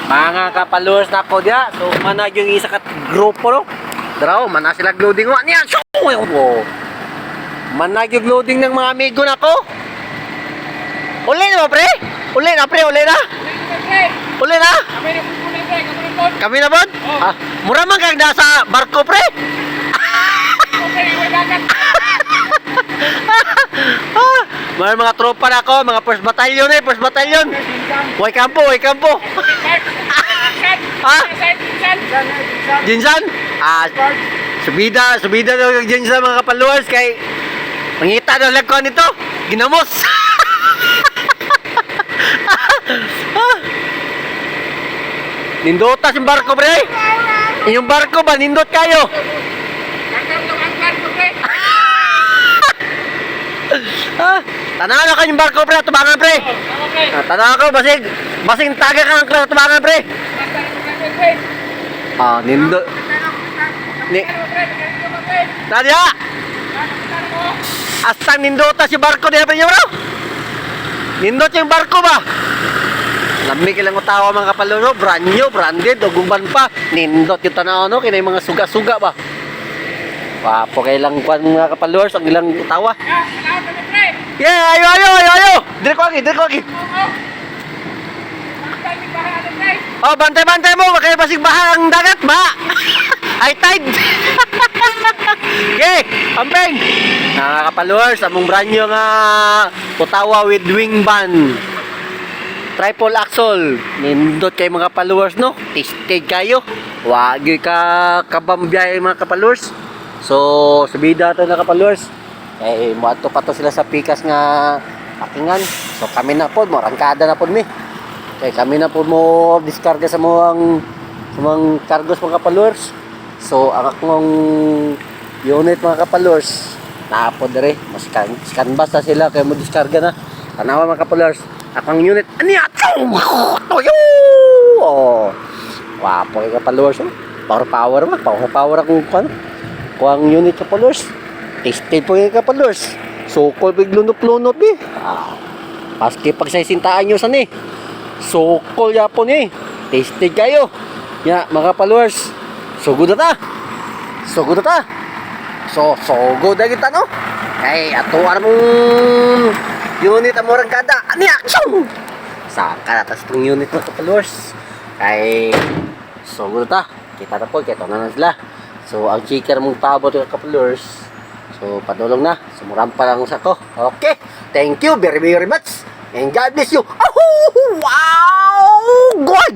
Mga kapalors na ko dia. So manag yung isa kat grupo no. Daraw man sila loading wa niya. So manag yung loading ng mga amigo nako. Uli na ba, pre? Uli na, pre, uli na. Uli na. Kami na ba? Ah, mura man kang nasa barko, pre. Mga tropa na ako, mga first battalion eh, first battalion. Way kampo, way kampo. Ha? Jinsan? Ah, subida daw yung Jinsan mga kapaluwas kay mangita daw lagkuhan nito. Ginamos. Nindotas yung barko, pre. Yung barko ba, nindot kayo. Tanaw na kanyang barko, pre, tubangan, pre. Tanaw ko, basing taga ka ng tubangan, pre. Ah, nindot. Nadia! Astang nindotas yung barko niya, pre, bro. Nindot yung barko ba? Lami kilang utawa mga kapaluro, brand new, branded, ogumban pa. Nindot yung tanaw, no? Kina yung mga suga-suga ba? Papo kailang kwan mga kapaluro, ang ilang utawa. Yeah, ayo! Dire ko lagi. Oh, bantay mo, makaya basig baha ang dagat, ba? High tide. Okay, ampeng. Mga kapalurs, among brand new nga utawa with wing band. Triple axle. Nindot kay mga followers no. Tested kayo. Wagi ka kabambiyay mga followers. So, subida to na followers. Eh moadto pa to sila sa pikas nga akingan. So kami na pod mo rangkada na pod mi. Kay kami na pod mo diskarga sa mga cargos mga followers. So ang akong unit mga followers na pod dire. Mas scan basta sila kay mo diskarga na. Tanawa mga followers. Akong unit ani ato oh wapo kay followers oh. Power akong kuang unit ka followers tested po kay followers sukol big lunok-lunok ni paski pag sa sintaan nyo san eh sukol yapon eh tested kayo ya mga followers sugod na ta so sugod na kita no kay ato mong unit ang murang kada ani action saka natas itong unit ng followers kay sugod ta kita na po kaya na sila so ang chicker mong tabot ng followers so padulong na sumurampa lang sa ko okay thank you very much and God bless you. Oh, wow God